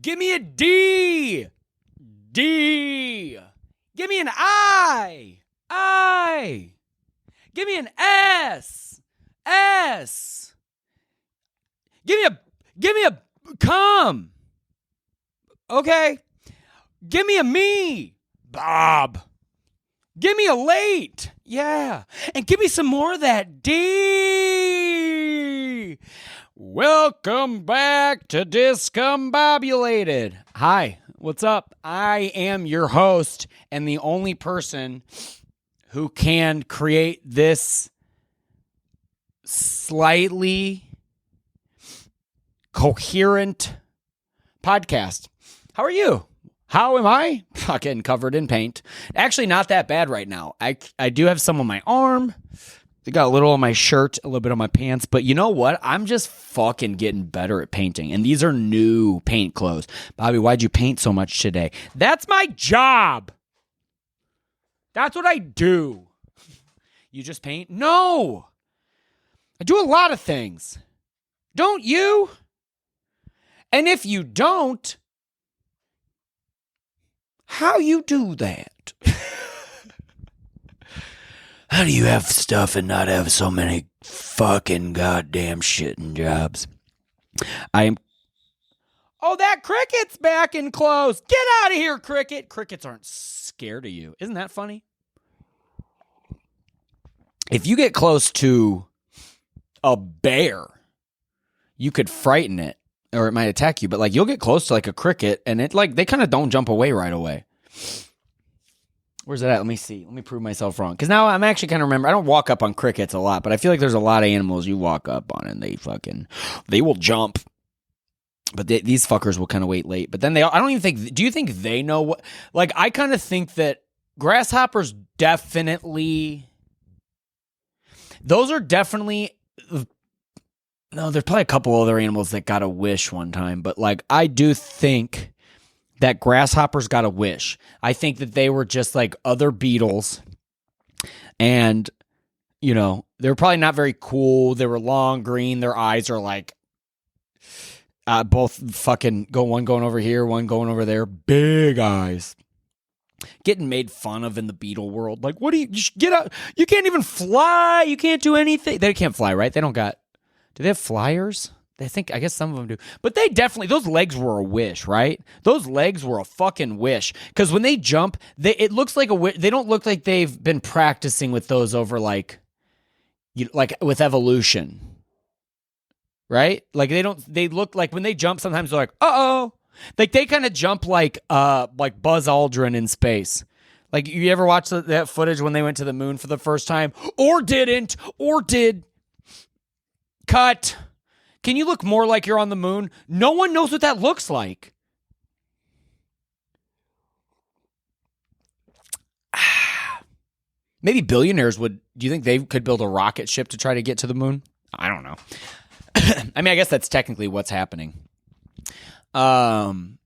Give me a D. D. Give me an I. I. Give me an S. S. Give me a come. Okay. Give me a me. Bob. Give me a late. Yeah. And give me some more of that D. Welcome back to Discombobulated. Hi, what's up? I am your host and the only person who can create this slightly coherent podcast. How are you? How am I? Fucking covered in paint. Actually, not that bad right now. I do have some on my arm. I got a little on my shirt, a little bit on my pants. But you know what? I'm just fucking getting better at painting. And these are new paint clothes. Bobby, why'd you paint so much today? That's my job. That's what I do. You just paint? No. I do a lot of things. Don't you? And if you don't, how you do that? How do you have stuff and not have so many fucking goddamn shitting jobs? Oh, that cricket's back and close. Get out of here, cricket. Crickets aren't scared of you. Isn't that funny? If you get close to a bear, you could frighten it or it might attack you. But like you'll get close to like a cricket and it like they kind of don't jump away right away. Where's that at? Let me see. Let me prove myself wrong. Because now I'm actually kind of remember. I don't walk up on crickets a lot, but I feel like there's a lot of animals you walk up on and they will jump. But these fuckers will kind of wait late. But then I don't even think, do you think they know what? Like I kind of think that grasshoppers definitely, those are definitely, no, there's probably a couple other animals that got a wish one time. But like I do think that grasshoppers got a wish. I think that they were just like other beetles. And, you know, they were probably not very cool. They were long, green. Their eyes are like both fucking one going over here, one going over there. Big eyes. Getting made fun of in the beetle world. Like, what do you get out? You can't even fly. You can't do anything. They can't fly, right? They don't got, do they have flyers? I guess some of them do. But they definitely, those legs were a wish, right? Those legs were a fucking wish. Because when they jump, it looks like a wish. They don't look like they've been practicing with those over like with evolution. Right? Like they look like when they jump, sometimes they're like, uh-oh. Like they kind of jump like Buzz Aldrin in space. Like you ever watch that footage when they went to the moon for the first time? Or didn't, or did. Cut. Can you look more like you're on the moon? No one knows what that looks like. Maybe billionaires would. Do you think they could build a rocket ship to try to get to the moon? I don't know. I mean, I guess that's technically what's happening. Hey,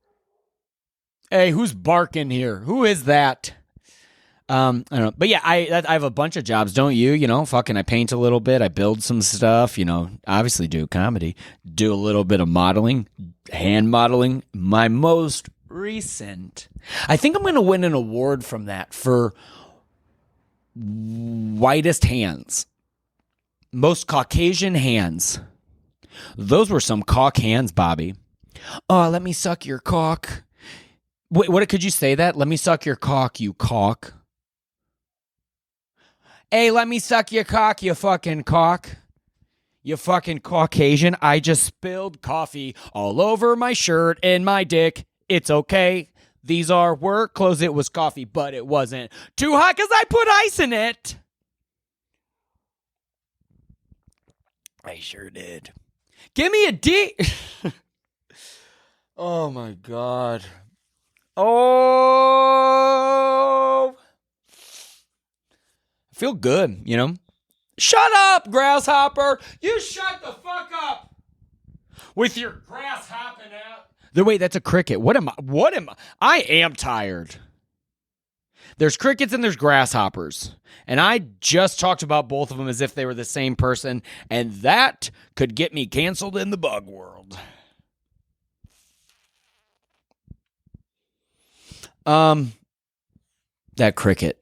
who's barking here? Who is that? I don't know. But yeah, I have a bunch of jobs, don't you? You know, fucking I paint a little bit. I build some stuff, you know, obviously do comedy, do a little bit of modeling, hand modeling. My most recent, I think I'm going to win an award from that for whitest hands, most Caucasian hands. Those were some cock hands, Bobby. Oh, let me suck your cock. Wait, what could you say that? Let me suck your cock, you cock. Hey, let me suck your cock, you fucking cock. You fucking Caucasian. I just spilled coffee all over my shirt and my dick. It's okay. These are work clothes. It was coffee, but it wasn't too hot because I put ice in it. I sure did. Give me a D. Oh, my God. Oh. I feel good, you know? Shut up, grasshopper. You shut the fuck up with your grass hopping out. Wait, that's a cricket. What am I? I am tired. There's crickets and there's grasshoppers. And I just talked about both of them as if they were the same person. And that could get me canceled in the bug world. That cricket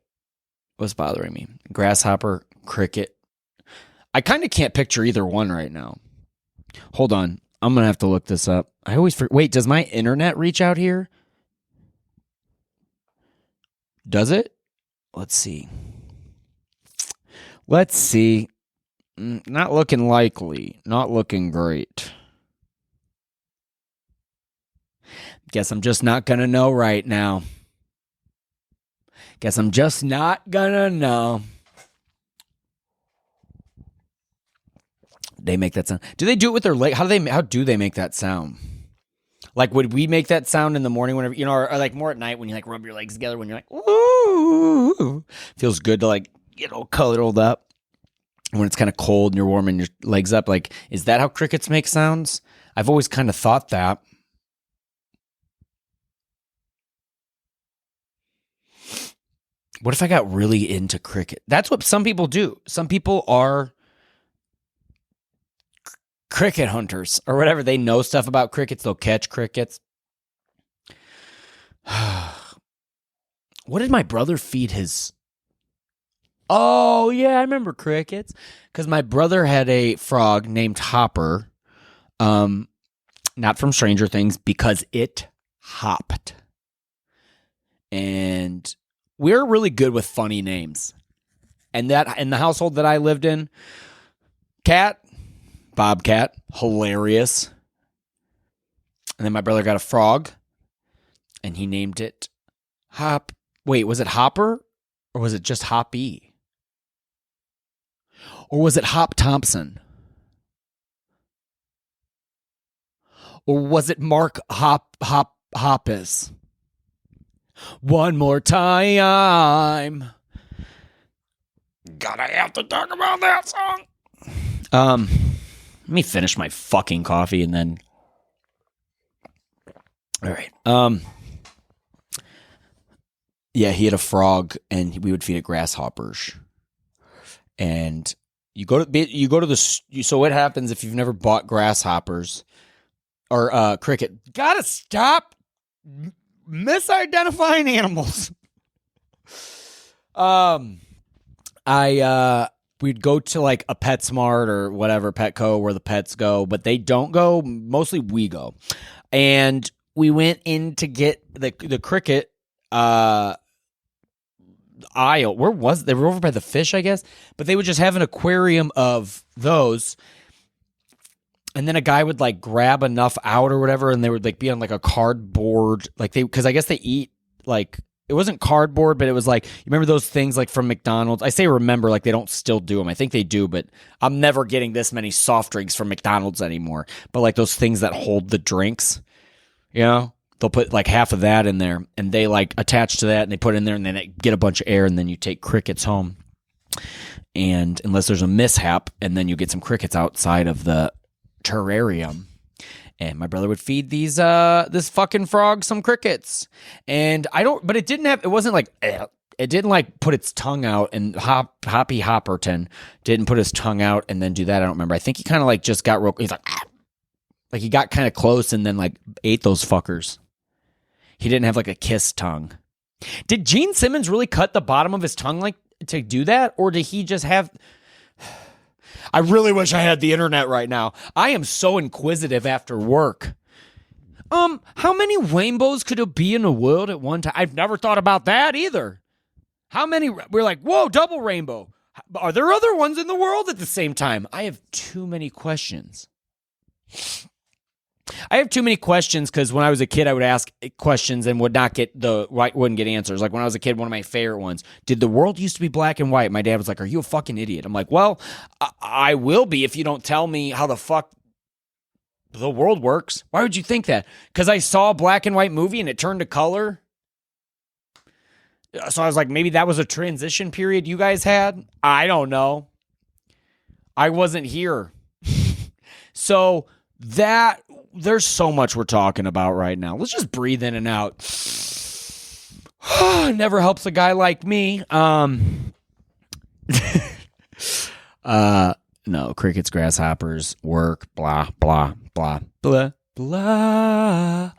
was bothering me. Grasshopper, cricket. I kind of can't picture either one right now. Hold on. I'm going to have to look this up. I always forget. Wait, does my internet reach out here? Does it? Let's see. Not looking likely. Not looking great. Guess I'm just not going to know right now. Guess I'm just not going to know. They make that sound. Do they do it with their leg? How do they make that sound? Like, would we make that sound in the morning whenever, or like more at night when you like rub your legs together when you're like, ooh, feels good to like get all cuddled up when it's kind of cold and you're warming your legs up. Like, is that how crickets make sounds? I've always kind of thought that. What if I got really into cricket? That's what some people do. Some people are cricket hunters or whatever. They know stuff about crickets. They'll catch crickets. What did my brother feed his? Oh, yeah, I remember crickets. Because my brother had a frog named Hopper. Not from Stranger Things, because it hopped. And we're really good with funny names. And that in the household that I lived in, Bobcat, hilarious. And then my brother got a frog, and he named it Hop. Wait, was it Hopper, or was it just Hoppy? Or was it Hop Thompson? Or was it Mark Hoppus? One more time. Gotta have to talk about that song. Let me finish my fucking coffee and then. All right. Yeah, he had a frog, and we would feed it grasshoppers. And you go to the. So what happens if you've never bought grasshoppers or cricket? Gotta stop misidentifying animals. We'd go to like a PetSmart or whatever, Petco, where the pets go, but they don't go. Mostly we go. And we went in to get the cricket aisle. Where was they? Were over by the fish, I guess. But they would just have an aquarium of those. And then a guy would like grab enough out or whatever, and they would like be on like a cardboard, because I guess they eat like. It wasn't cardboard, but it was like, you remember those things like from McDonald's? I say remember, like they don't still do them. I think they do, but I'm never getting this many soft drinks from McDonald's anymore. But like those things that hold the drinks, they'll put like half of that in there, and they like attach to that, and they put it in there, and then they get a bunch of air, and then you take crickets home. And unless there's a mishap, and then you get some crickets outside of the terrarium. And my brother would feed this fucking frog some crickets. And but it wasn't like, it didn't like put its tongue out, and Hoppy Hopperton didn't put his tongue out and then do that. I don't remember. I think he kind of like just got he's like he got kind of close and then like ate those fuckers. He didn't have like a kiss tongue. Did Gene Simmons really cut the bottom of his tongue like to do that? Or did he just have... I really wish I had the internet right now. I am so inquisitive after work. How many rainbows could it be in the world at one time? I've never thought about that either. How many? We're like, whoa, double rainbow. Are there other ones in the world at the same time? I have too many questions. Because when I was a kid, I would ask questions and wouldn't get answers. Like when I was a kid, one of my favorite ones, did the world used to be black and white? My dad was like, are you a fucking idiot? I'm like, well, I will be if you don't tell me how the fuck the world works. Why would you think that? Because I saw a black and white movie and it turned to color. So I was like, maybe that was a transition period you guys had? I don't know. I wasn't here. So there's so much we're talking about right now. Let's just breathe in and out. Never helps a guy like me. No, crickets, grasshoppers, work, blah, blah, blah, blah, blah,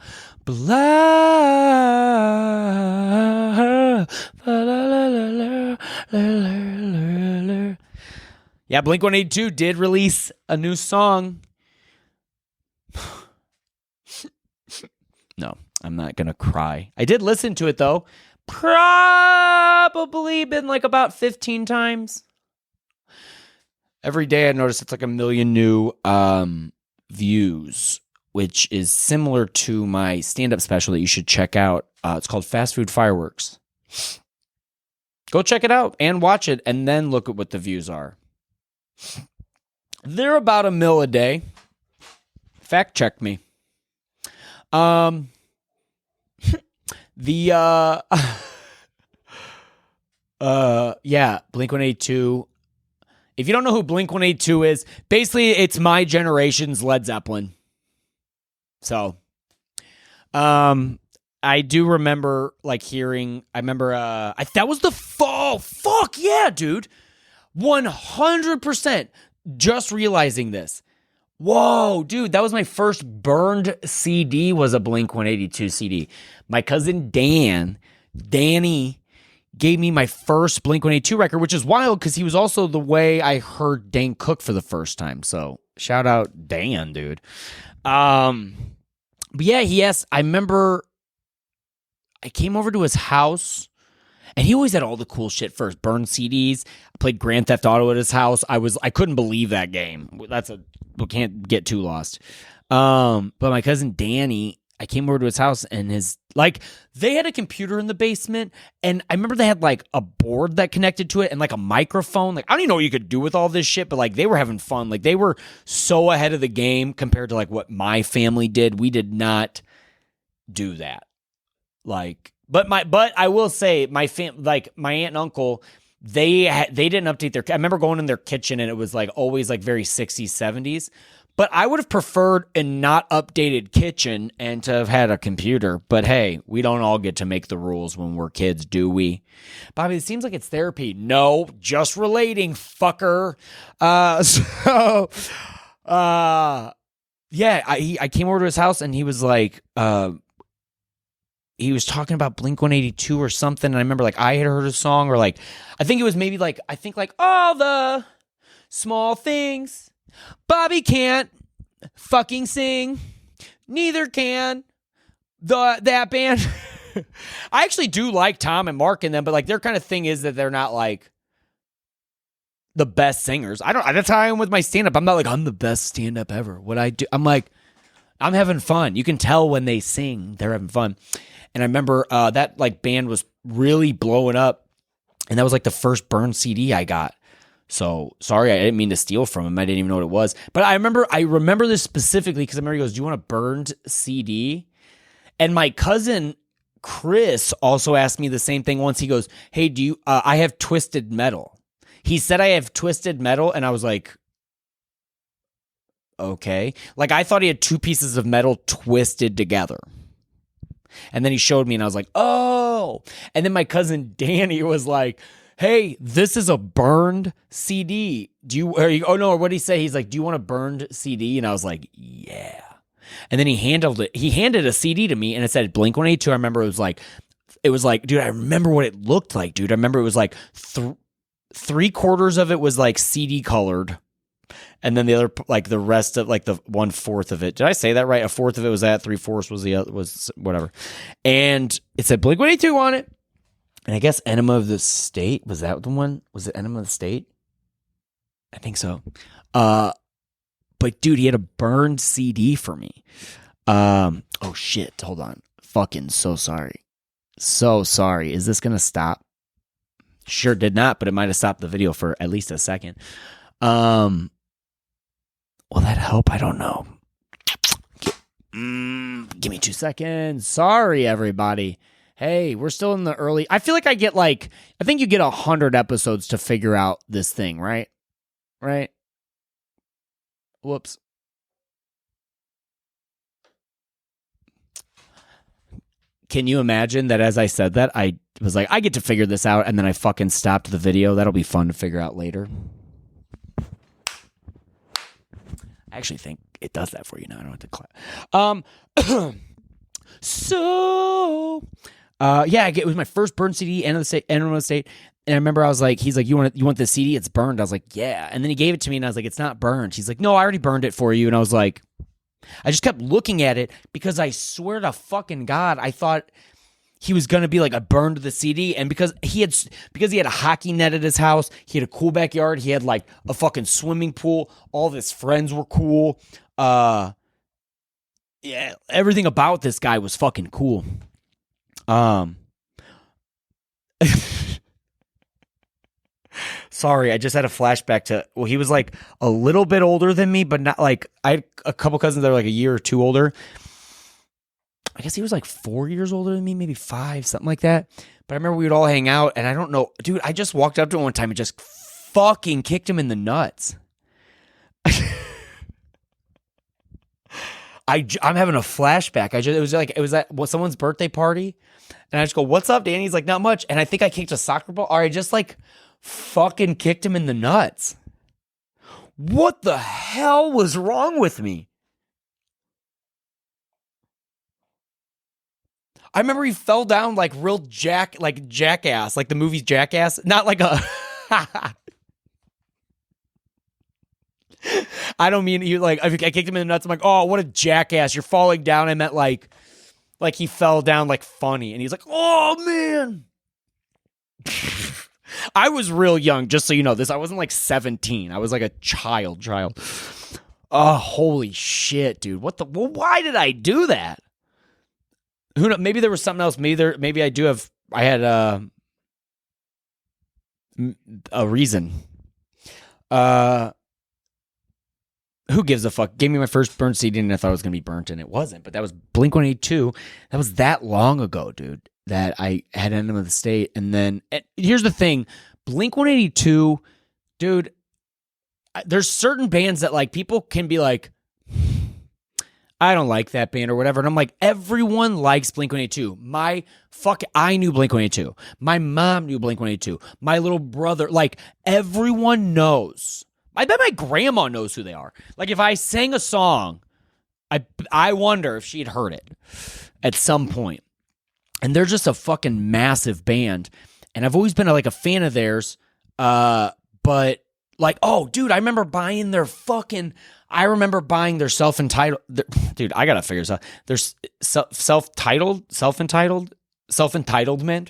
blah. Yeah, Blink-182 did release a new song. No, I'm not going to cry. I did listen to it, though. Probably been like about 15 times. Every day I notice it's like 1 million new views, which is similar to my stand-up special that you should check out. It's called Fast Food Fireworks. Go check it out and watch it, and then look at what the views are. They're about 1 mil a day. Fact check me. Blink-182. If you don't know who Blink-182 is, basically it's my generation's Led Zeppelin. So, I do remember hearing, that was the fall. Fuck yeah, dude. 100% just realizing this. Whoa, dude, that was my first burned CD, was a Blink-182 CD. My cousin Danny, gave me my first Blink-182 record, which is wild because he was also the way I heard Dan Cuck for the first time. So shout out Dan, dude. But yeah, I remember I came over to his house, and he always had all the cool shit first. Burned CDs. I played Grand Theft Auto at his house. I couldn't believe that game. We can't get too lost. But my cousin Danny, I came over to his house, and they had a computer in the basement, and I remember they had a board that connected to it and a microphone. I don't even know what you could do with all this shit, but they were having fun. They were so ahead of the game compared to what my family did. We did not do that. But I will say my my aunt and uncle, they didn't update their. I remember going in their kitchen, and it was always very 60s, 70s. But I would have preferred a not updated kitchen and to have had a computer. But hey, we don't all get to make the rules when we're kids, do we? Bobby, it seems like it's therapy. No, just relating, fucker. Yeah, I came over to his house, and he was he was talking about Blink-182 or something. And I remember I had heard a song, or I think it was maybe all the small things Bobby can't fucking sing. Neither can that band. I actually do like Tom and Mark and them, but their kind of thing is that they're not the best singers. That's how I am with my stand-up. I'm not I'm the best stand-up ever. What I do, I'm I'm having fun. You can tell when they sing, they're having fun. And I remember that band was really blowing up, and that was the first Burn CD I got. So sorry, I didn't mean to steal from him. I didn't even know what it was. But I remember this specifically because I remember he goes, "Do you want a burned CD?" And my cousin Chris also asked me the same thing once. He goes, "Hey, do you? I have Twisted Metal." He said I have Twisted Metal, and I was like, okay. I thought he had two pieces of metal twisted together. And then he showed me, and I was like, oh. And then my cousin Danny was like, hey, this is a burned CD. What did he say? He's like, do you want a burned CD? And I was like, yeah. And then he handed a CD to me, and it said Blink-182. I remember it was dude, I remember what it looked like, dude. I remember it was 3/4 of it was CD colored. And then the other, the rest of, the 1/4 of it. Did I say that right? 1/4 of it was that. 3/4 was the other, was whatever. And it said Blink-182 on it. And I guess Enema of the State, was that the one? Was it Enema of the State? I think so. But dude, he had a burned CD for me. Oh shit, hold on. Fucking so sorry. So sorry. Is this going to stop? Sure did not, but it might have stopped the video for at least a second. Will that help? I don't know. Give me 2 seconds. Sorry, everybody. Hey, we're still in the early. I feel like I get I think you get 100 episodes to figure out this thing, right? Right? Whoops. Can you imagine that as I said that, I was I get to figure this out, and then I fucking stopped the video? That'll be fun to figure out later. I actually think it does that for you now. I don't have to clap. Yeah, it was my first Burn CD, End of the State. And I remember I was like, he's like, you want the CD? It's burned. I was like, yeah. And then he gave it to me and I was like, it's not burned. He's like, no, I already burned it for you. And I was like, I just kept looking at it because I swear to fucking God, I thought he was gonna be like, I burned the CD. And because he had a hockey net at his house, he had a cool backyard, he had like a fucking swimming pool, all of his friends were cool. Yeah, everything about this guy was fucking cool. Sorry, I just had a flashback to, well, he was like a little bit older than me, but not like, I had a couple cousins that were like a year or two older. I guess he was like 4 years older than me, maybe 5, something like that. But I remember we would all hang out, and I don't know, dude, I just walked up to him one time and just fucking kicked him in the nuts. I'm having a flashback. It was at someone's birthday party, and I just go, "What's up, Danny?" He's like, "Not much." And I think I kicked a soccer ball, or I just like fucking kicked him in the nuts. What the hell was wrong with me? I remember he fell down like real jackass, like the movie Jackass, not like a. I don't mean you like. I kicked him in the nuts. I'm like, oh, what a jackass! You're falling down. I meant like he fell down like funny, and he's like, oh man. I was real young, just so you know. I wasn't like 17. I was like a child. Oh, holy shit, dude! Well, why did I do that? Who knows? Maybe there was something else. Maybe I do have. I had a reason. Who gives a fuck? Gave me my first burnt CD and I thought it was going to be burnt, and it wasn't. But that was Blink-182. That was that long ago, dude, that I had Enema of the State. And then, here's the thing. Blink-182, dude, there's certain bands that, like, people can be like, I don't like that band or whatever. And I'm like, everyone likes Blink-182. I knew Blink-182. My mom knew Blink-182. My little brother, like, everyone knows. I bet my grandma knows who they are. Like, if I sang a song, I wonder if she'd heard it at some point. And they're just a fucking massive band. And I've always been like a fan of theirs. But like, oh, dude, I remember buying their self-entitled. Dude, I gotta figure this out. There's self-entitlement.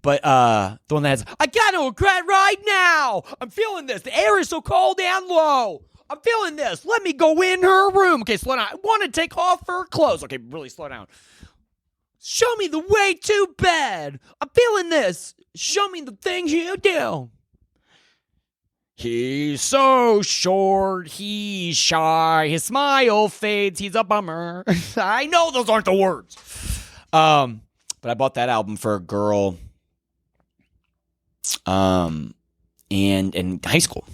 But the one that has, I got no regret right now. I'm feeling this. The air is so cold and low. I'm feeling this. Let me go in her room. Okay, slow down. I want to take off her clothes. Okay, really slow down. Show me the way to bed. I'm feeling this. Show me the things you do. He's so short. He's shy. His smile fades. He's a bummer. I know those aren't the words. But I bought that album for a girl. And in high school.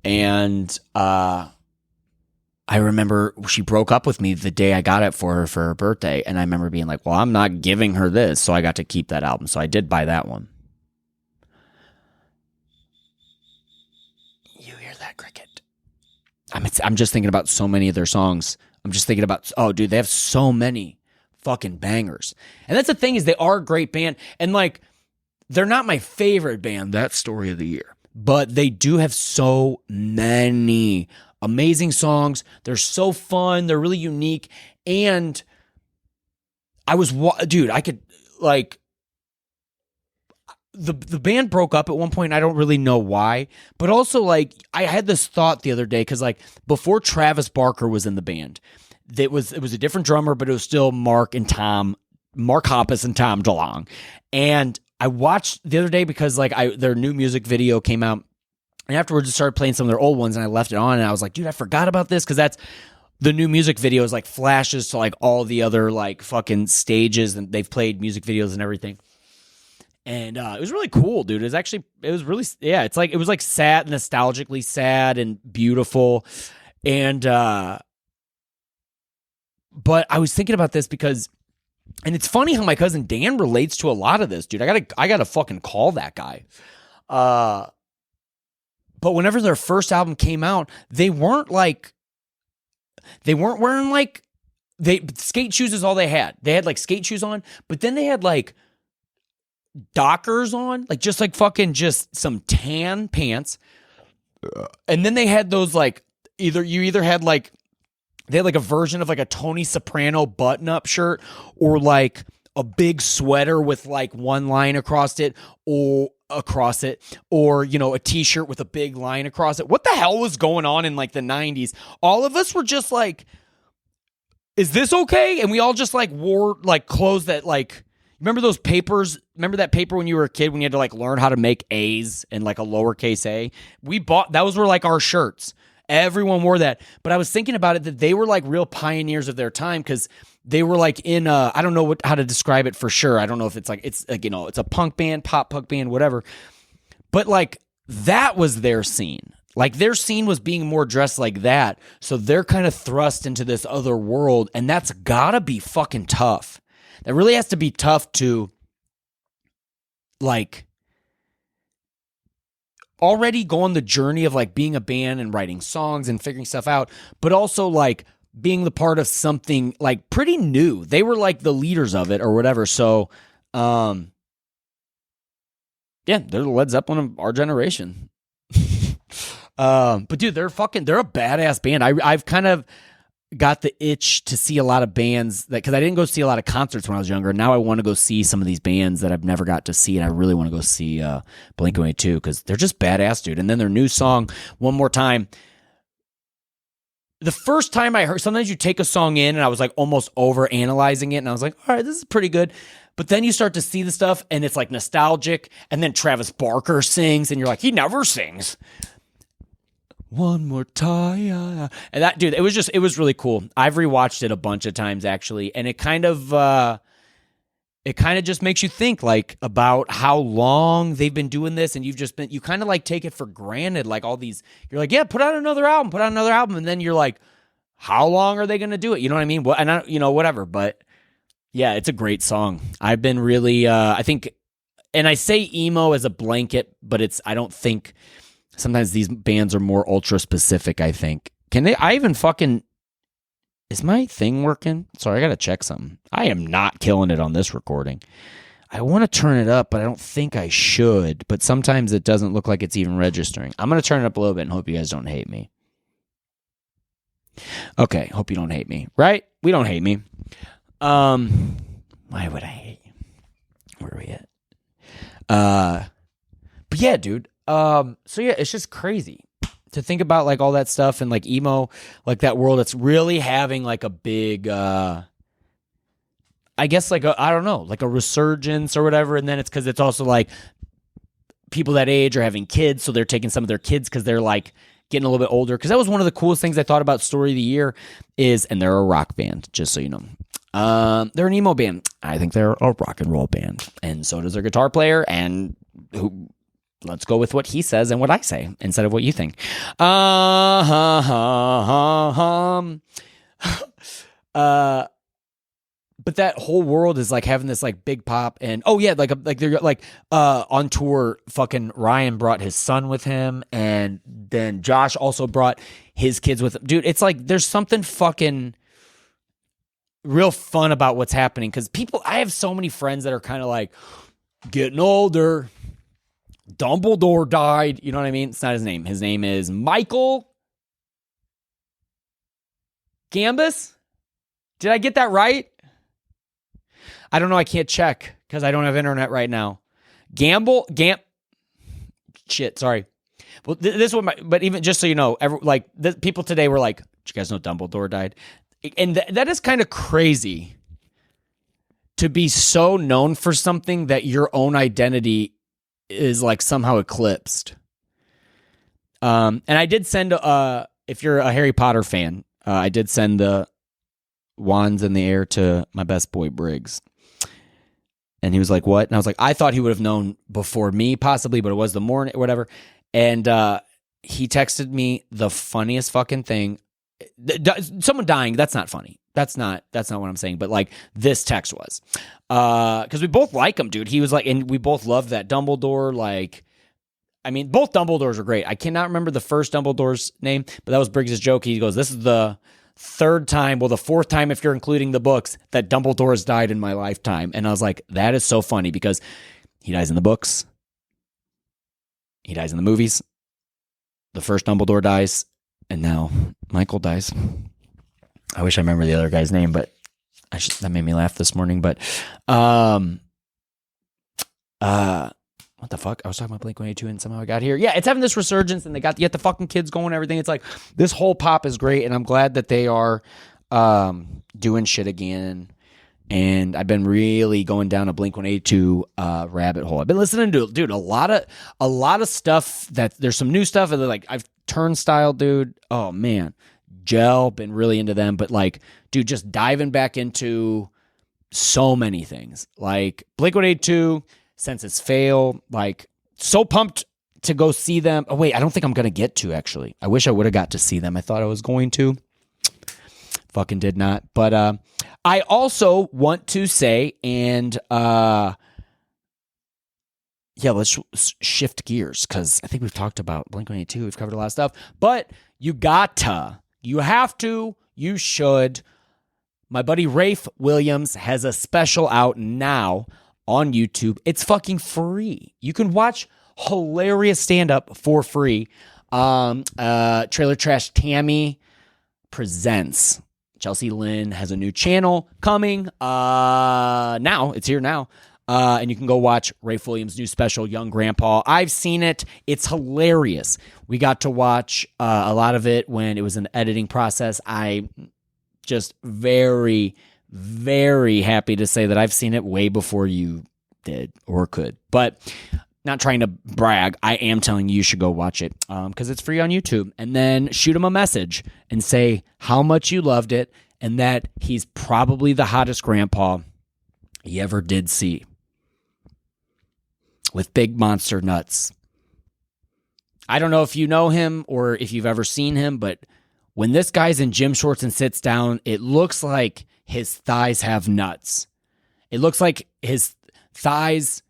And I remember she broke up with me the day I got it for her birthday. And I remember being like, well, I'm not giving her this. So I got to keep that album. So I did buy that one. You hear that, cricket? I'm just thinking about so many of their songs. I'm just thinking about, oh, dude, they have so many fucking bangers. And that's the thing, is they are a great band. And like, they're not my favorite band, that story of the year, but they do have so many amazing songs. They're so fun. They're really unique. And I could like, the band broke up at one point. I don't really know why, but also like, I had this thought the other day, because like before Travis Barker was in the band, it was a different drummer, but it was still Mark Hoppus and Tom DeLonge. And I watched the other day because like their new music video came out, and afterwards I started playing some of their old ones, and I left it on, and I was like, dude, I forgot about this, because that's the new music video is like flashes to like all the other like fucking stages, and they've played music videos and everything. And it was really cool, dude. It was really it was like sad, nostalgically sad and beautiful. And but I was thinking about this because, and it's funny how my cousin Dan relates to a lot of this, dude. I gotta fucking call that guy. But whenever their first album came out, they weren't wearing like skate shoes is all they had. They had like skate shoes on, but then they had like Dockers on, like just like fucking just some tan pants. And then they had those like either had like they had like a version of like a Tony Soprano button-up shirt or like a big sweater with like one line across it or you know, a t-shirt with a big line across it. What the hell was going on in like the 90s? All of us were just like, is this okay? And we all just like wore like clothes that like, remember those papers? Remember that paper when you were a kid when you had to like learn how to make A's and like a lowercase a? We bought, those were like our shirts. Everyone wore that. But I was thinking about it that they were like real pioneers of their time because they were like in I don't know how to describe it for sure. I don't know if it's like, you know, it's a punk band, pop punk band, whatever. But like that was their scene. Like their scene was being more dressed like that. So they're kind of thrust into this other world. And that's gotta be fucking tough. That really has to be tough to like already go on the journey of like being a band and writing songs and figuring stuff out, but also like being the part of something like pretty new. They were like the leaders of it or whatever. So, yeah, they're the Led Zeppelin of our generation. But dude, they're a badass band. I've kind of got the itch to see a lot of bands that, because I didn't go see a lot of concerts when I was younger. Now I want to go see some of these bands that I've never got to see, and I really want to go see Blink-182 because they're just badass, dude. And then their new song, One More Time. The first time I heard, sometimes you take a song in and I was like almost over analyzing it, and I was like, all right, this is pretty good. But then you start to see the stuff and it's like nostalgic, and then Travis Barker sings and you're like, he never sings. One more time. And that, dude, it was really cool. I've rewatched it a bunch of times actually, and it kind of just makes you think like about how long they've been doing this, and you kind of like take it for granted, like all these, you're like, yeah, put out another album, and then you're like, how long are they going to do it? You know what I mean? And I, you know, whatever, but yeah, it's a great song. I've been really, I think, and I say emo as a blanket, but I don't think, sometimes these bands are more ultra specific, I think. Is my thing working? Sorry, I got to check something. I am not killing it on this recording. I want to turn it up, but I don't think I should. But sometimes it doesn't look like it's even registering. I'm going to turn it up a little bit and hope you guys don't hate me. Okay, hope you don't hate me. Right? We don't hate me. Why would I hate you? Where are we at? But yeah, dude. So yeah, it's just crazy to think about like all that stuff and like emo, like that world that's really having like a big, I guess like I don't know, like a resurgence or whatever. And then it's because it's also like people that age are having kids. So they're taking some of their kids because they're like getting a little bit older. Because that was one of the coolest things I thought about Story of the Year and they're a rock band, just so you know. They're an emo band. I think they're a rock and roll band. And so does their guitar player, and let's go with what he says and what I say instead of what you think. But that whole world is like having this like big pop, and oh yeah, like they're like on tour. Fucking Ryan brought his son with him, and then Josh also brought his kids with him. Dude, it's like there's something fucking real fun about what's happening, because I have so many friends that are kind of like getting older. Dumbledore died. You know what I mean? It's not his name. His name is Michael Gambus. Did I get that right? I don't know. I can't check because I don't have internet right now. Shit, sorry. Well, this one, but even just so you know, people today were like, "Did you guys know Dumbledore died?" And that is kind of crazy to be so known for something that your own identity is like somehow eclipsed. And I did send, if you're a Harry Potter fan, I did send the wands in the air to my best boy Briggs. And he was like, what? And I was like, I thought he would have known before me possibly, but it was the morning, whatever. And he texted me the funniest fucking thing. Someone dying, that's not funny. That's not what I'm saying. But like this text was, because we both like him, dude. He was like, and we both love that Dumbledore. Like, I mean, both Dumbledores are great. I cannot remember the first Dumbledore's name, but that was Briggs' joke. He goes, "This is the third time, well, the fourth time if you're including the books, that Dumbledore has died in my lifetime." And I was like, that is so funny, because He dies in the books. He dies in the movies. The first Dumbledore dies, and now Michael dies. I wish I remember the other guy's name, but that made me laugh this morning. But what the fuck? I was talking about Blink-182 and somehow I got here. Yeah, it's having this resurgence and they got the fucking kids going and everything. It's like this whole pop is great and I'm glad that they are doing shit again. And I've been really going down a Blink-182 rabbit hole. I've been listening to, dude, a lot of stuff that there's some new stuff and like I've Turnstile, dude. Oh man. Gel, been really into them, but like, dude, just diving back into so many things. Like Blink-182, Senses Fail, like so pumped to go see them. Oh wait, I don't think I'm gonna get to actually. I wish I would have got to see them. I thought I was going to. Fucking did not. But I also want to say, and yeah, let's shift gears because I think we've talked about Blink-182. We've covered a lot of stuff, but you have to, you should. My buddy Rafe Williams has a special out now on YouTube. It's fucking free. You can watch hilarious stand-up for free. Trailer Trash Tammy presents. Chelsea Lynn has a new channel coming now. It's here now. And you can go watch Rafe Williams' new special, Young Grandpa. I've seen it. It's hilarious. We got to watch a lot of it when it was an editing process. I just very, very happy to say that I've seen it way before you did or could. But not trying to brag. I am telling you should go watch it because it's free on YouTube. And then shoot him a message and say how much you loved it and that he's probably the hottest grandpa you ever did see. With big monster nuts. I don't know if you know him or if you've ever seen him, but when this guy's in gym shorts and sits down, it looks like his thighs have nuts. It looks like his thighs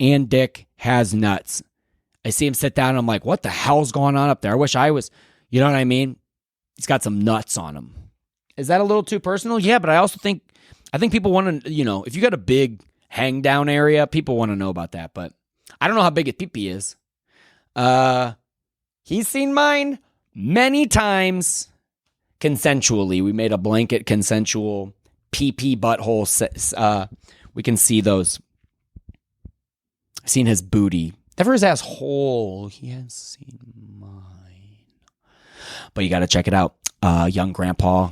and dick has nuts. I see him sit down and I'm like, what the hell's going on up there? I wish I was, you know what I mean? He's got some nuts on him. Is that a little too personal? Yeah, but I also think people want to, you know, if you got a big hang down area, people want to know about that, but I don't know how big his pee-pee is. He's seen mine many times consensually. We made a blanket consensual pee-pee butthole. We can see those. I've seen his booty. Never his asshole. He has seen mine. But you got to check it out. Young Grandpa.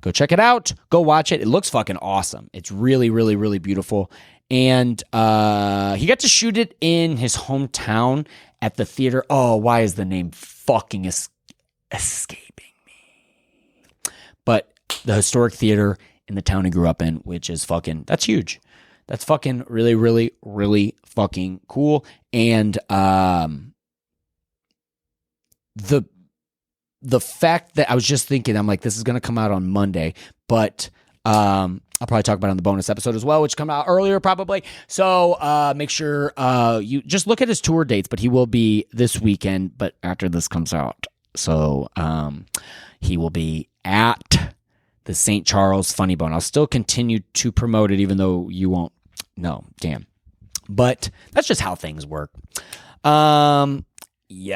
Go check it out. Go watch it. It looks fucking awesome. It's really, really, really beautiful. And he got to shoot it in his hometown at the theater. Oh, why is the name fucking escaping me? But the historic theater in the town he grew up in, which is fucking, that's huge. That's fucking really, really, really fucking cool. And the fact that I was just thinking, I'm like, this is going to come out on Monday, but I'll probably talk about it on the bonus episode as well, which come out earlier probably. So make sure you just look at his tour dates, but he will be this weekend, but after this comes out. So he will be at the St. Charles Funny Bone. I'll still continue to promote it, even though you won't. No, damn. But that's just how things work. Yes.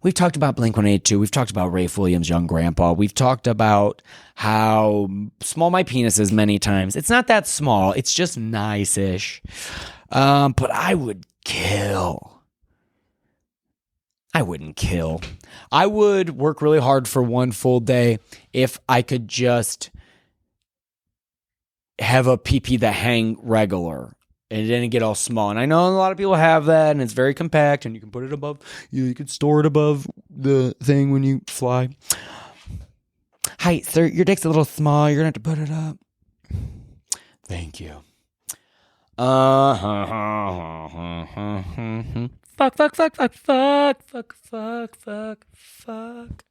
We've talked about Blink-182. We've talked about Rafe Williams' Young Grandpa. We've talked about how small my penis is many times. It's not that small. It's just nice-ish. But I would kill. I wouldn't kill. I would work really hard for one full day if I could just have a pee-pee that hang regular. And it didn't get all small. And I know a lot of people have that, and it's very compact, and you can put it above, you can store it above the thing when you fly. Hi, sir, your dick's a little small. You're going to have to put it up. Thank you. Fuck.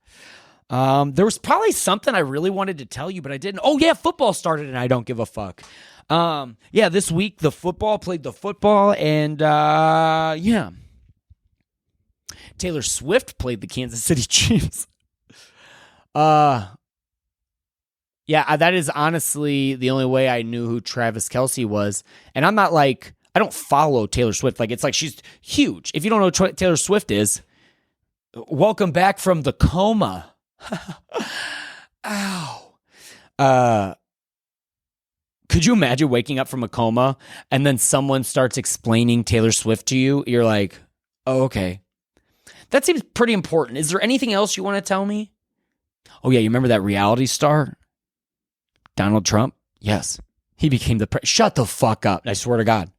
There was probably something I really wanted to tell you, but I didn't. Oh, yeah, football started, and I don't give a fuck. Yeah, this week played the football, and yeah. Taylor Swift played the Kansas City Chiefs. Yeah, that is honestly the only way I knew who Travis Kelsey was. And I'm not like, I don't follow Taylor Swift. Like, it's like she's huge. If you don't know who Taylor Swift is, welcome back from the coma. Ow. Could you imagine waking up from a coma and then someone starts explaining Taylor Swift to you? You're like, oh, okay. That seems pretty important. Is there anything else you want to tell me? Oh, yeah, you remember that reality star? Donald Trump? Yes. He became the shut the fuck up. I swear to God.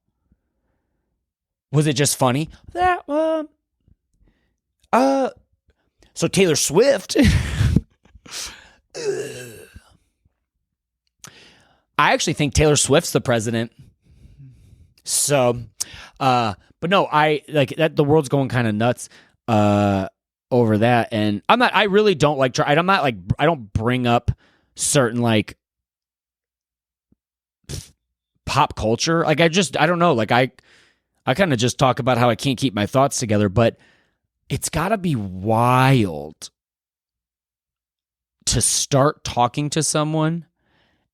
Was it just funny? So Taylor Swift. I actually think Taylor Swift's the president. So, but no, I like that. The world's going kind of nuts over that, and I really don't like. I'm not like. I don't bring up certain like pop culture. Like I don't know. Like I kind of just talk about how I can't keep my thoughts together, but it's got to be wild to start talking to someone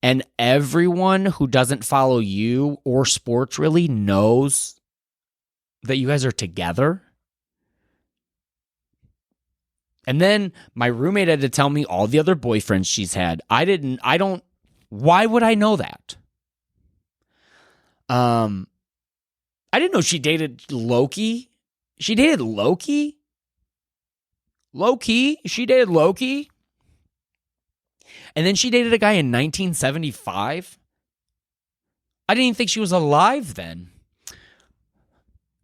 and everyone who doesn't follow you or sports really knows that you guys are together. And then my roommate had to tell me all the other boyfriends she's had. Why would I know that? I didn't know she dated Loki. She dated Loki? She dated Loki? And then she dated a guy in 1975? I didn't even think she was alive then.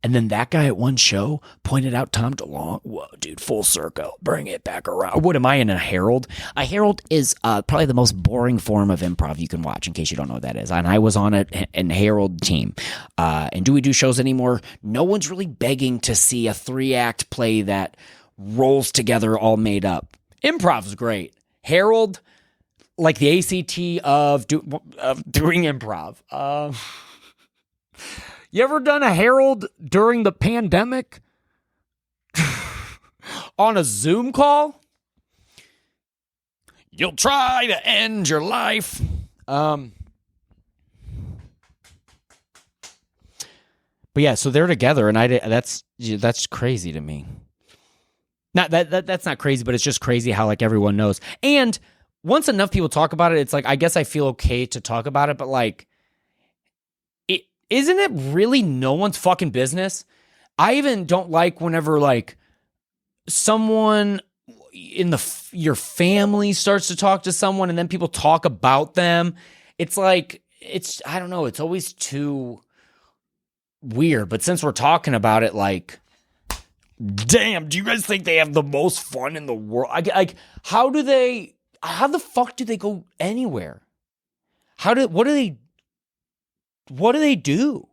And then that guy at one show pointed out Tom DeLonge. Whoa, dude, full circle. Bring it back around. What am I in a Herald? A Herald is probably the most boring form of improv you can watch, in case you don't know what that is. And I was on a Herald team. And do we do shows anymore? No one's really begging to see a 3-act play that rolls together all made up. Improv's great. Herald, like the ACT of doing improv. You ever done a Herald during the pandemic? On a Zoom call? You'll try to end your life. But yeah, so they're together, and that's crazy to me. Not that's not crazy, but it's just crazy how like everyone knows. And once enough people talk about it, it's like I guess I feel okay to talk about it, but like isn't it really no one's fucking business? I even don't like whenever like someone in your family starts to talk to someone and then people talk about them. It's like, I don't know. It's always too weird. But since we're talking about it, like, damn, do you guys think they have the most fun in the world? Like, how the fuck do they go anywhere? What do they do?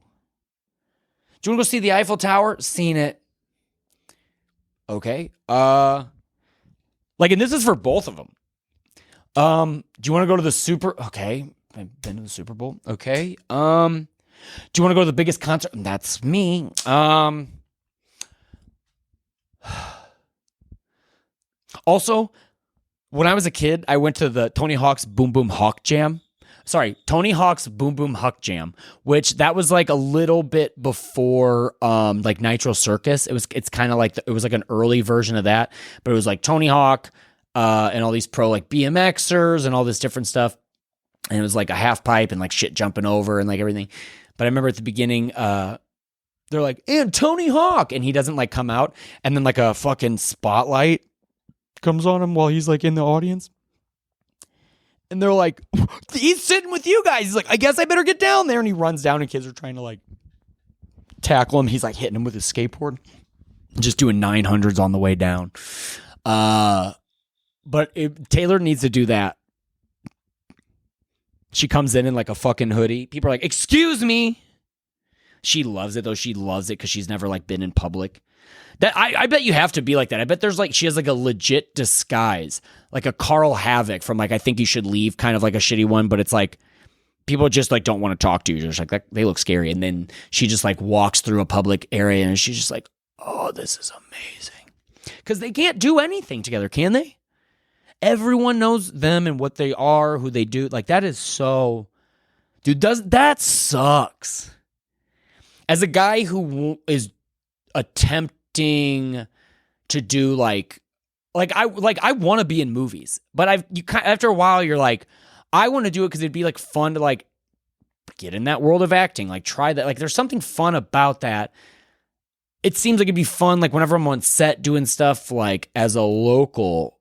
Do you want to go see the Eiffel Tower? Seen it. Okay. And this is for both of them. Do you want to go to the okay. I've been to the Super Bowl. Okay. Do you want to go to the biggest concert? That's me. Also, when I was a kid, I went to the Tony Hawk's Boom Boom Hawk Jam. Tony Hawk's Boom Boom Huck Jam, which that was like a little bit before like Nitro Circus. It's kind of like it was like an early version of that, but it was like Tony Hawk and all these pro like BMXers and all this different stuff. And it was like a half pipe and like shit jumping over and like everything. But I remember at the beginning, they're like, and Tony Hawk, and he doesn't like come out, and then like a fucking spotlight comes on him while he's like in the audience. And they're like, he's sitting with you guys. He's like, I guess I better get down there. And he runs down and kids are trying to like tackle him. He's like hitting him with his skateboard. Just doing 900s on the way down. But Taylor needs to do that. She comes in like a fucking hoodie. People are like, excuse me. She loves it though. She loves it because she's never like been in public. That I bet you have to be like that. I bet there's like she has like a legit disguise, like a Carl Havoc from like I Think You Should Leave, kind of like a shitty one, but it's like people just like don't want to talk to you. They're just like they look scary, and then she just like walks through a public area and she's just like, oh, this is amazing, because they can't do anything together, can they? everyone knows them and what they are, who they do. Like, that is so, dude, that sucks. As a guy who is attempting to do like I want to be in movies, but after a while you're like, I want to do it because it'd be like fun to like get in that world of acting, like try that. Like, there's something fun about that. It seems like it'd be fun, like whenever I'm on set doing stuff, like as a local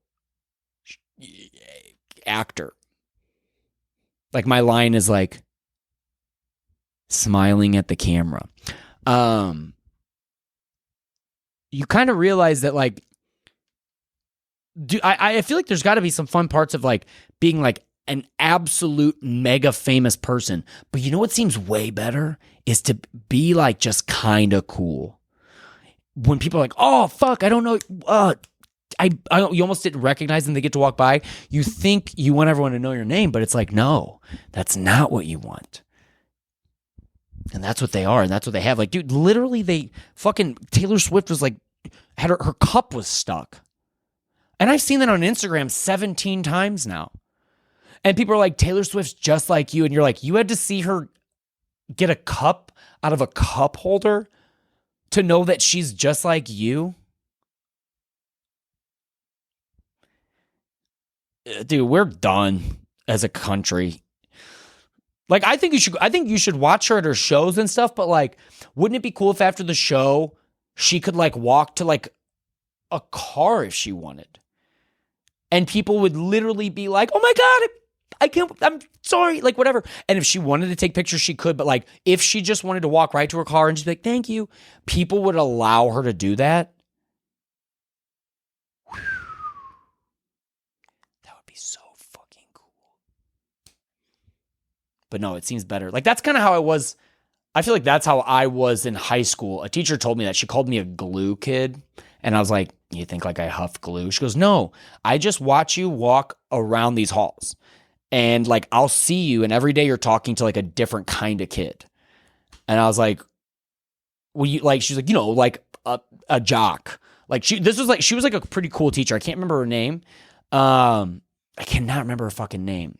actor. Like, my line is like smiling at the camera. You kind of realize that, like, I feel like there's got to be some fun parts of like being like an absolute mega famous person. But you know what seems way better is to be like just kind of cool. When people are like, oh, fuck, I don't know. You almost didn't recognize them. They get to walk by. You think you want everyone to know your name, but it's like, no, that's not what you want. And that's what they are. And that's what they have. Like, dude, literally Taylor Swift was like, had her cup was stuck. And I've seen that on Instagram 17 times now. And people are like, Taylor Swift's just like you. And you're like, you had to see her get a cup out of a cup holder to know that she's just like you? Dude, we're done as a country. Like, I think you should watch her at her shows and stuff, but like, wouldn't it be cool if after the show she could like walk to like a car if she wanted? And people would literally be like, oh my God, I can't, I'm sorry, like whatever. And if she wanted to take pictures, she could. But like, if she just wanted to walk right to her car and just be like, thank you, people would allow her to do that. That would be so fucking cool. But no, it seems better. Like, that's kind of how I was. I feel like that's how I was in high school. A teacher told me that. She called me a glue kid. And I was like, you think like I huff glue? She goes, no, I just watch you walk around these halls. And like, I'll see you, and every day you're talking to like a different kind of kid. And I was like, well, she's like, like a jock. Like, she was like a pretty cool teacher. I can't remember her name. I cannot remember her fucking name.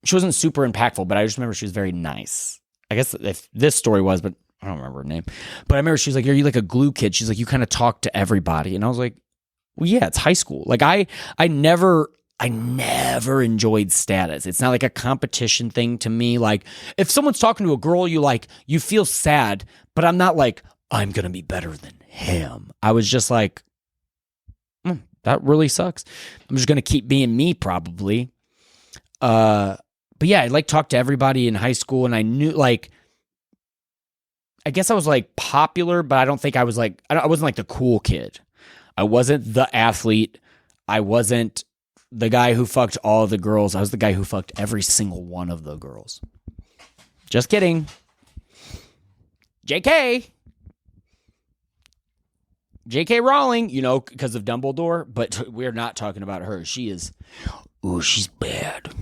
She wasn't super impactful, but I just remember she was very nice. I guess if this story was, but I don't remember her name. But I remember she was like, are you like a glue kid? She's like, you kind of talk to everybody. And I was like, well, yeah, it's high school. Like, I never enjoyed status. It's not like a competition thing to me. Like, if someone's talking to a girl, you feel sad, but I'm not like, I'm going to be better than him. I was just like, that really sucks. I'm just going to keep being me probably. But yeah, I like talked to everybody in high school, and I knew like, I guess I was like popular, but I don't think I was like, I wasn't like the cool kid. I wasn't the athlete. I wasn't the guy who fucked all of the girls. I was the guy who fucked every single one of the girls. Just kidding. JK Rowling, because of Dumbledore, but we're not talking about her. She is, she's bad.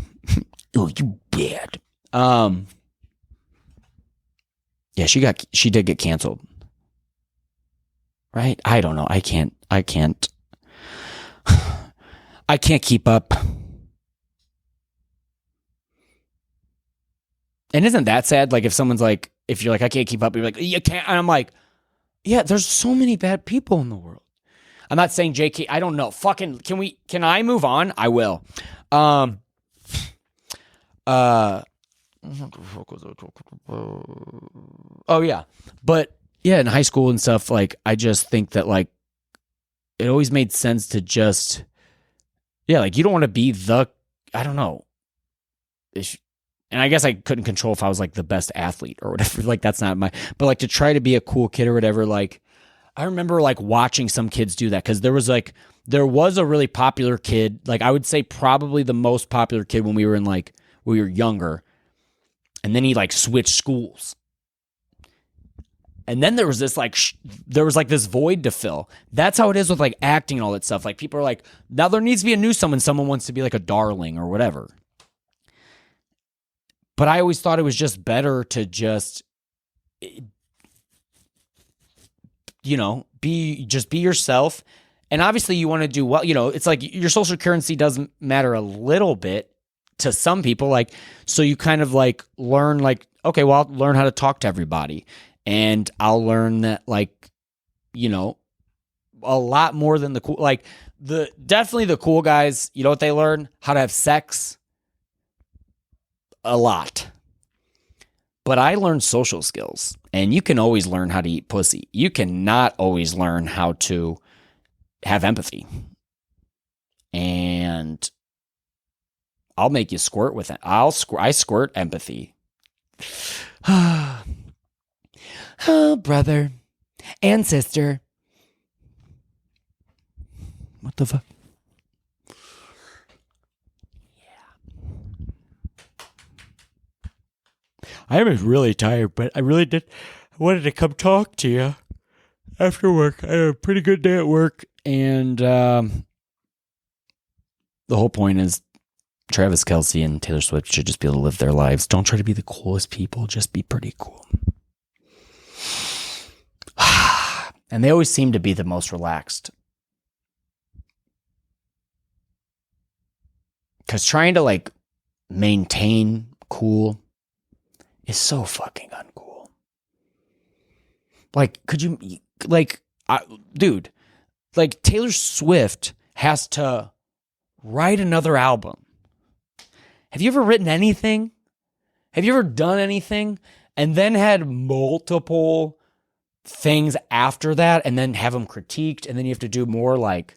You bad. Yeah, she did get canceled. Right? I don't know. I can't keep up. And isn't that sad? Like, if someone's like, if you're like, I can't keep up, you're like, you can't. And I'm like, yeah, there's so many bad people in the world. I'm not saying JK, I don't know. Fucking, can I move on? I will. Oh yeah. But yeah, in high school and stuff, like, I just think that like, it always made sense to just, yeah, like, you don't want to be I don't know. And I guess I couldn't control if I was like the best athlete or whatever. Like, that's not but like, to try to be a cool kid or whatever, like, I remember like watching some kids do that, because there was a really popular kid, like, I would say probably the most popular kid when we were younger. And then he like switched schools. And then there was this this void to fill. That's how it is with like acting and all that stuff. Like, people are like, now there needs to be a new someone wants to be like a darling or whatever. But I always thought it was just better to just, be yourself And obviously you want to do well, it's like your social currency doesn't matter a little bit to some people. Like, so you kind of like learn like, okay, well, I'll learn how to talk to everybody. And I'll learn that like, a lot more than the cool, like definitely the cool guys, you know what they learn? How to have sex a lot. But I learned social skills, and you can always learn how to eat pussy. You cannot always learn how to have empathy. And I'll make you squirt with it. I squirt empathy. Oh, brother and sister. What the fuck? I am really tired, but I really wanted to come talk to you after work. I had a pretty good day at work, and the whole point is Travis Kelsey and Taylor Swift should just be able to live their lives. Don't try to be the coolest people. Just be pretty cool. And they always seem to be the most relaxed. Because trying to like maintain cool is so fucking uncool. Like, could you, like, dude, like Taylor Swift has to write another album. Have you ever written anything? Have you ever done anything and then had multiple things after that and then have them critiqued, and then you have to do more? Like,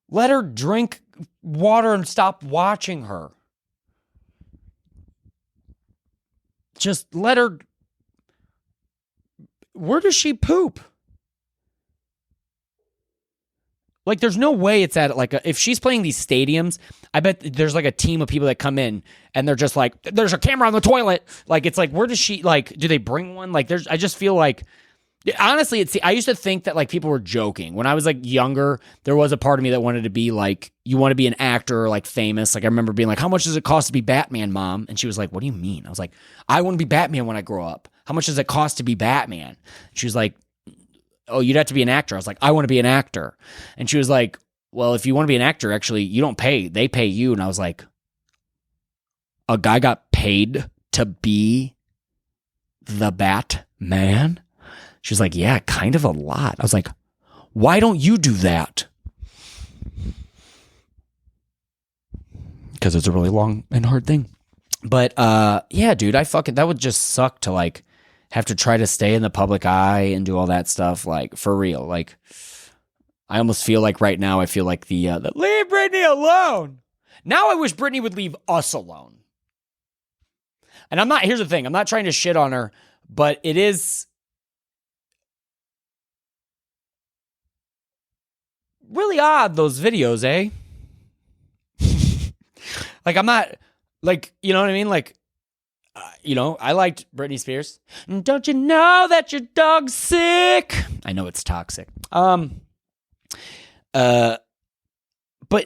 let her drink water and stop watching her. Just let her. Where does she poop? Like, there's no way it's at like if she's playing these stadiums, I bet there's like a team of people that come in and they're just like, there's a camera on the toilet. Like, it's like, where does she, like, do they bring one? Like, I just feel like, honestly, I used to think that like people were joking. When I was like younger, there was a part of me that wanted to be like, you want to be an actor or like famous. Like, I remember being like, how much does it cost to be Batman, Mom? And she was like, what do you mean? I was like, I want to be Batman when I grow up. How much does it cost to be Batman? She was like, oh, you'd have to be an actor. I was like, I want to be an actor. And she was like, well, if you want to be an actor, actually, you don't pay. They pay you. And I was like, a guy got paid to be the Batman? She's like, yeah, kind of a lot. I was like, why don't you do that? Because it's a really long and hard thing. But yeah, dude, that would just suck to like have to try to stay in the public eye and do all that stuff. Like, for real. Like, I almost feel like right now, I feel like the leave Britney alone. Now I wish Britney would leave us alone. And here's the thing, I'm not trying to shit on her, but it is really odd, those videos, eh? Like, I'm not, like, you know what I mean? Like, I liked Britney Spears. Don't you know that your dog's sick? I know it's toxic. But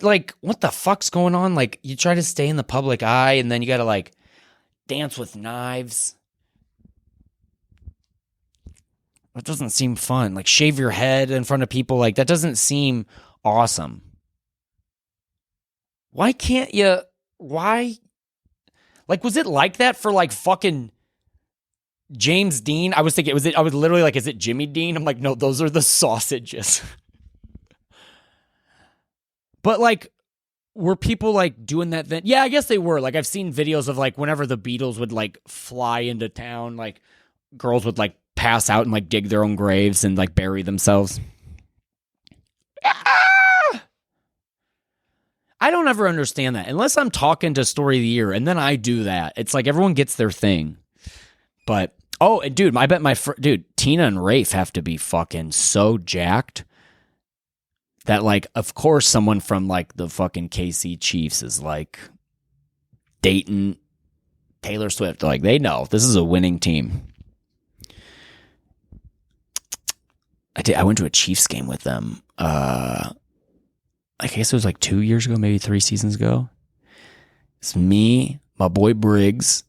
like, what the fuck's going on? Like, you try to stay in the public eye, and then you gotta like dance with knives. That doesn't seem fun. Like, shave your head in front of people. Like, that doesn't seem awesome. Why can't you? Why? Like, was it like that for like fucking James Dean? I was thinking, I was literally like, is it Jimmy Dean? I'm like, no, those are the sausages. But like, were people like doing that then? Yeah, I guess they were. Like, I've seen videos of like whenever the Beatles would like fly into town, like girls would like pass out and like dig their own graves and like bury themselves. I don't ever understand that unless I'm talking to Story of the Year, and then I do that. It's like everyone gets their thing. But, oh, dude, I bet Tina and Rafe have to be fucking so jacked that, like, of course someone from, like, the fucking KC Chiefs is, like, dating Taylor Swift. Like, they know this is a winning team. I went to a Chiefs game with them. I guess it was like 2 years ago, maybe 3 seasons ago. It's me, my boy Briggs,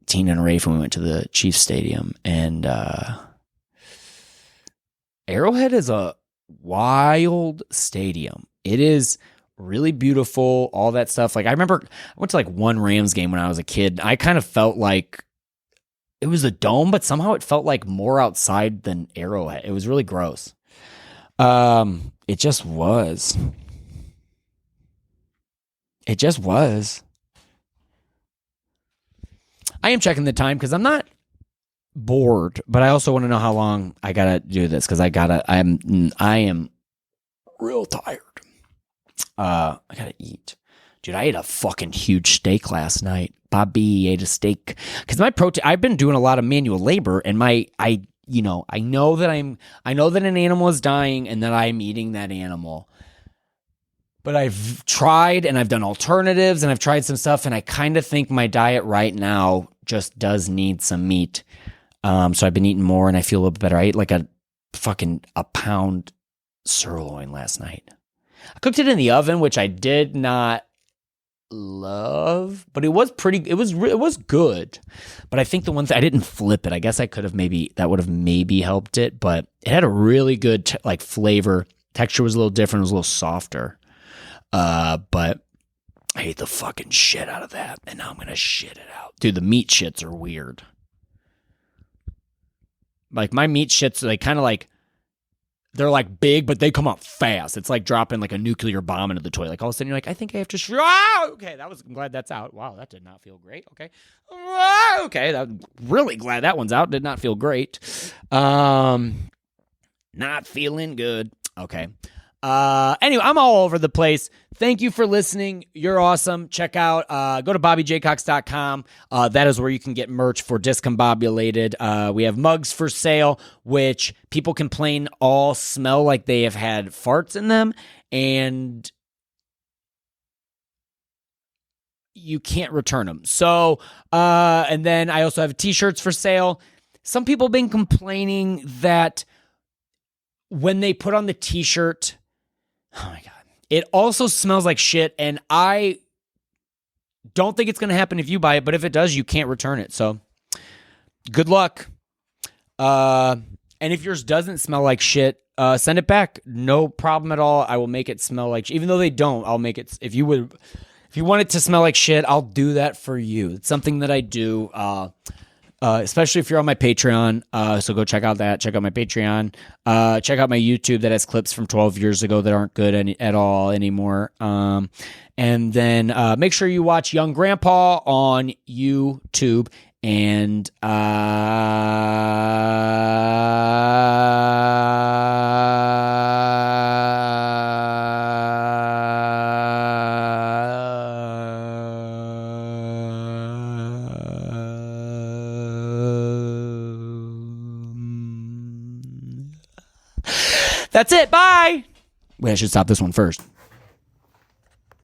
Tina and Rafe, and we went to the Chiefs Stadium. And Arrowhead is a wild stadium. It is really beautiful, all that stuff. Like I remember I went to like one Rams game when I was a kid. I kind of felt like it was a dome, but somehow it felt like more outside than Arrowhead. It was really gross. It just was. It just was. I am checking the time because I'm not bored, but I also want to know how long I gotta do this because I am real tired. I gotta eat. Dude, I ate a fucking huge steak last night. Bobby ate a steak. Because my protein, I've been doing a lot of manual labor, and I know that an animal is dying and that I'm eating that animal. But I've tried and I've done alternatives and I've tried some stuff, and I kind of think my diet right now just does need some meat. So I've been eating more and I feel a little bit better. I ate like a pound sirloin last night. I cooked it in the oven, which I did not love, but it was good. But I think the one thing, I didn't flip it. I guess I could have that would have maybe helped it, but it had a really good flavor. Texture was a little different. It was a little softer. But I ate the fucking shit out of that, and now I'm going to shit it out. Dude, the meat shits are weird. Like my meat shits, they kind of like, they're like big, but they come out fast. It's like dropping like a nuclear bomb into the toilet. Like all of a sudden you're like, I think I have to okay, I'm glad that's out. Wow, that did not feel great. Okay. Okay, I'm really glad that one's out. Did not feel great. Not feeling good. Okay. Anyway, I'm all over the place. Thank you for listening. You're awesome. Check out, go to bobbyjcox.com. That is where you can get merch for Discombobulated. We have mugs for sale, which people complain all smell like they have had farts in them, and you can't return them. So, and then I also have t-shirts for sale. Some people have been complaining that when they put on the t-shirt, oh my God, it also smells like shit, and I don't think it's going to happen if you buy it, but if it does, you can't return it. So good luck. And if yours doesn't smell like shit, send it back. No problem at all. I will make it smell like shit. Even though they don't, I'll make it. If you want it to smell like shit, I'll do that for you. It's something that I do. Especially if you're on my Patreon. So go check out that. Check out my Patreon. Check out my YouTube that has clips from 12 years ago that aren't good at all anymore. And then make sure you watch Young Grandpa on YouTube. And that's it. Bye. Wait, I should stop this one first.